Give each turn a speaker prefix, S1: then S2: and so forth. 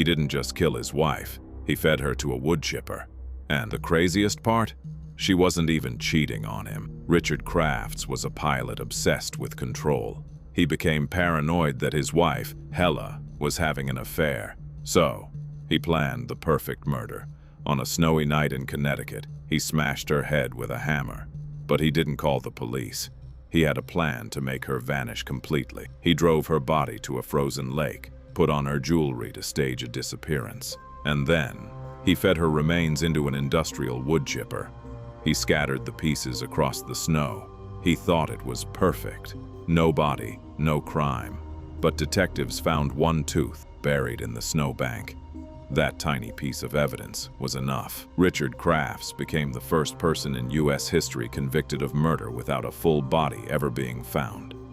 S1: He didn't just kill his wife, he fed her to a woodchipper. And the craziest part? She wasn't even cheating on him. Richard Crafts was a pilot obsessed with control. He became paranoid that his wife, Helle, was having an affair. So, he planned the perfect murder. On a snowy night in Connecticut, he smashed her head with a hammer. But he didn't call the police. He had a plan to make her vanish completely. He drove her body to a frozen lake, put on her jewelry to stage a disappearance. And then, he fed her remains into an industrial woodchipper. He scattered the pieces across the snow. He thought it was perfect. No body, no crime. But detectives found one tooth buried in the snowbank. That tiny piece of evidence was enough. Richard Crafts became the first person in U.S. history convicted of murder without a full body ever being found.